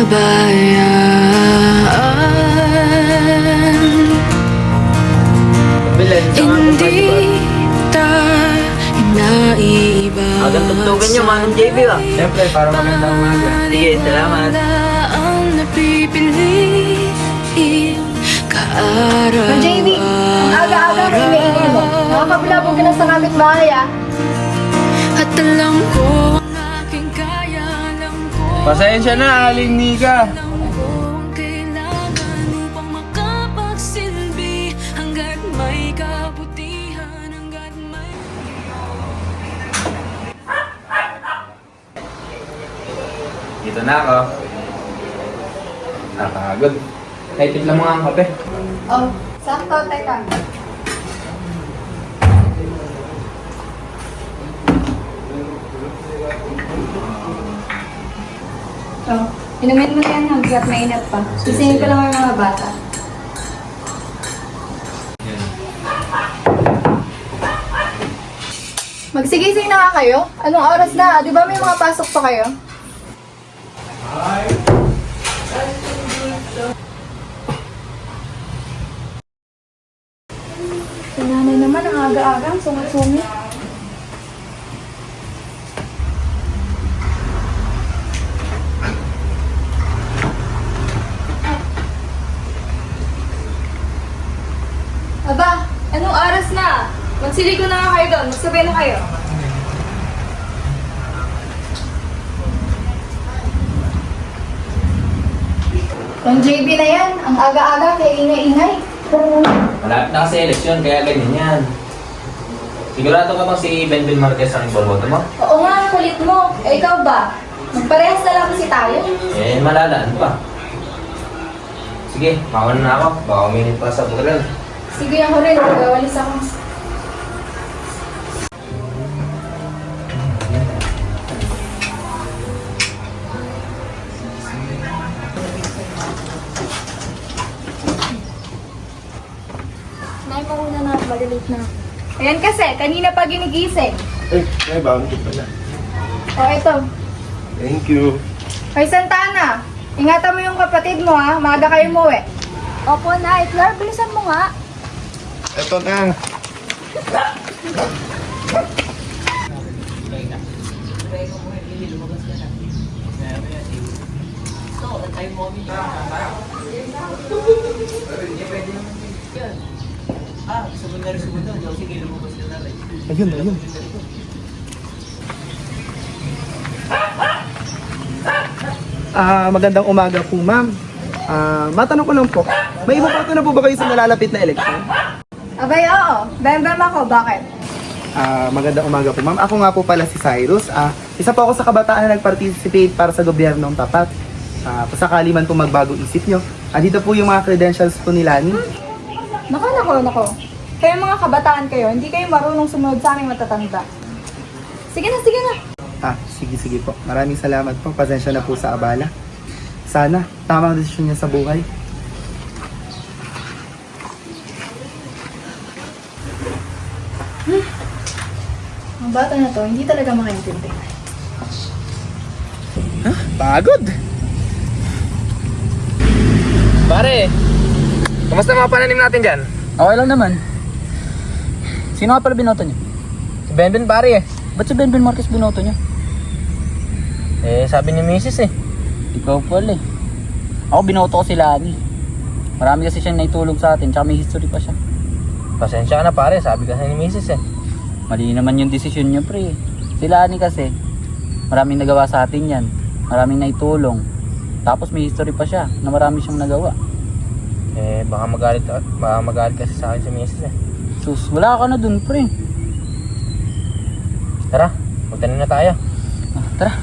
pababayaan. Hindi tayo naiba. Agad tugtugan nyo, Manong JB ah. Siyempre, para magandang umaga. Sige, salamat. Ang napipiliin kaaraw-araw. Ma'am JB, ang aga-aga ang iniingay mo. Nakakabulabog ka na sa kapitbahay ah. At alam ko ang aking kaya, alam ko Pasensya na, Aling Nika. ang kailangan upang makapagsilbi hanggat may kabutihan, hanggat may... Dito na ako. Nakakagod. Kahit lang mga ang kape. Oh, sakto, teka. Oh, inumin mo na yan hanggat mainit pa. Sisingin ko lang ang mga bata. Magsigising na nga kayo? Anong oras na? Di ba may mga pasok pa kayo? Si nanay naman ang aga-aga, sungit-sungit. Aba, anong oras na? Magsiligo na nga kayo doon. Magsabay na kayo. Ang JB na yan. Ang aga-aga kaya ingay-ingay. Malapit na kasi eleksyon, kaya ganyan yan. Sigurado ka bang si Benben Marquez ang iboboto mo? Oo nga, kulit mo. Eh, ikaw ba? Magparehas na lang kasi tayo. Eh, malalaan pa. Sige, mauna na ako. Baka uminit pa sa bulan. Sige ako rin. Magawalis ako. Nay, mauna na. Malilit na. Ayan kasi, kanina pa ginigising. Ay, baon ko pala. O, ito. Thank you. Hoy, Santana. Ingatan mo yung kapatid mo ha. Maaga kayo umuwi. Opo, Nay. Flor, bilisan mo nga. Ito na. Ayun, ayun. Magandang umaga po, ma'am. Matanong ko lang po, may ibabato na po ba kayo sa nalalapit na eleksyon? Abay, oo. Bem-bem ako. Bakit? Magandang umaga po, ma'am. Ako nga po pala si Cyrus. Isa po ako sa kabataan na nag-participate para sa gobyernong tapat. Pasakali man po magbago isip nyo. Dito po yung mga credentials po ni Lani. Nako. Kayo mga kabataan kayo, hindi kayo marunong sumunod sa aming matatanda. Sige na. Sige po. Maraming salamat po. Pasensya na po sa abala. Sana, tamang desisyon niya sa buhay. Ang bata na to, hindi talaga makaintindi. Pagod! Pare, kumusta mga pananim natin dyan? Okay lang naman. Sino nga pala binoto niyo? Si Benben pare eh. Ba't si Benben Marquez binoto niyo? Sabi ni Mrs. eh. Ikaw pala eh. Ako binoto ko si Lani. Marami kasi siyang naitulong sa atin, tsaka may history pa siya. Pasensya ka na pare, sabi kasi ni Mrs. eh. Mali naman yung desisyon niyo, pre. Si Lani kasi, maraming nagawa sa atin yan. Maraming naitulong. Tapos may history pa siya na marami siyang nagawa. Baka magalit kasi sa akin si Mrs. eh. Sus, wala ka na dun, pre. Tara, magtanim na tayo. Tara.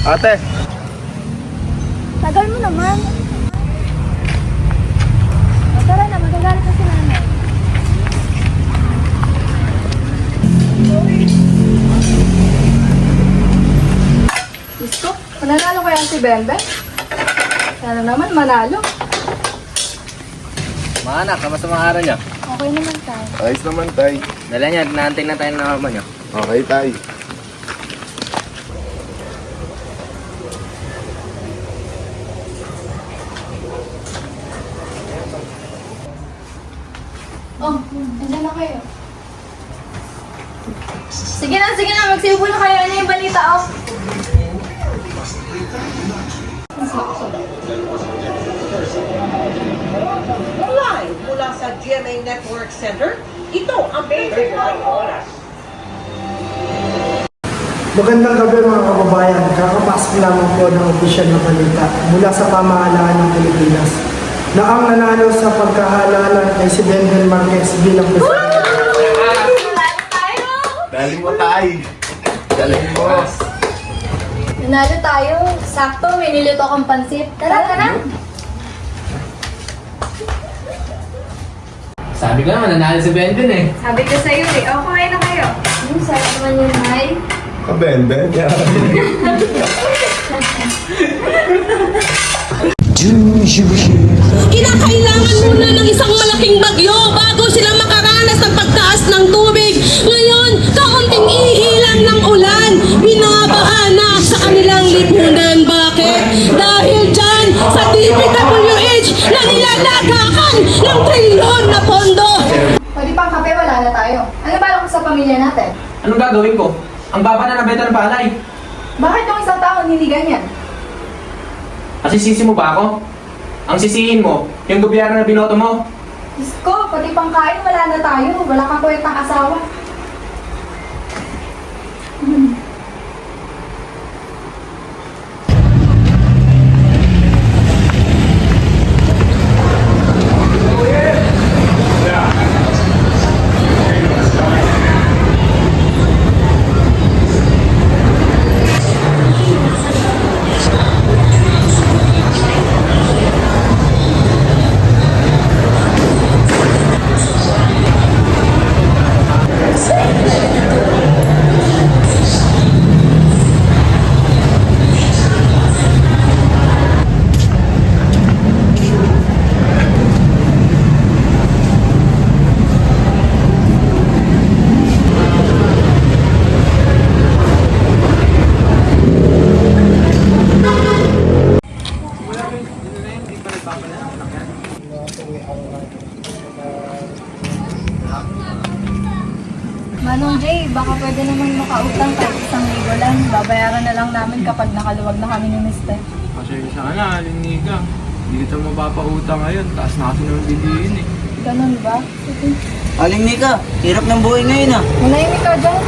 Ate, Tagal mo naman. O, tara na, magagalit na si nanay. Gusto, mananalo kaya si Bembe? Sana naman manalo. Mga anak, kamusta mga araw niyo? Okay naman tayo. Ayos naman, tay. Dala niya, naantay na tayo ng mama niyo. Okay, tay. Oh, andyan na kayo. Sige na, magsiupo na kayo. Ano yung balita, oh? Live mula sa GMA Network Center, ito ang 24 oras. Magandang gabi mga kababayan. Kakapasok lamang po ng opisyal na balita mula sa pamahalaan ng Pilipinas na ang nanalo sa pagkahalalan ay si Benben Marquez bilang presidente. Dali mo, tay. Dali mo. Nanalo tayo. Sakto, may niluto akong pansit. Tara. Sabi ko naman, nanalo si Benben eh. Sabi ko sa'yo eh. Oh, kumain na kayo. Sarap naman yun, Nay. Kabende. Kinakailangan muna ng isang malaking bagyo bago sila makaranas ng pagtaas ng tubig. Ngayon, kaunting ihilang ng ulan, binabaha na sa kanilang lipunan. Bakit? Dahil dyan sa DPWH na nilalagakan ng trilyon na pondo. Pwede pang kape, wala na tayo. Ano ba ko sa pamilya natin? Anong gagawin ko? Ang baba na nabenta ng palay. Bakit yung isang taon hindi ganyan? Masisisi mo ba ako? Ang sisihin mo, yung gobyerno na binoto mo. Diyos ko, pati pang kain, wala na tayo. Wala kang kwentang asawa. Manong Jay, baka pwede naman makautang kahit 1,000 lang. Babayaran na lang namin kapag nakaluwag na kami ni Mr. Pasensya ka na, Alinika. Hindi kita mapapautang ngayon. Taas na kasi ng bilihin eh. Ganun ba? Sige. Aling Nika, hirap ng buhay ngayon ah. Manahimik ka dyan.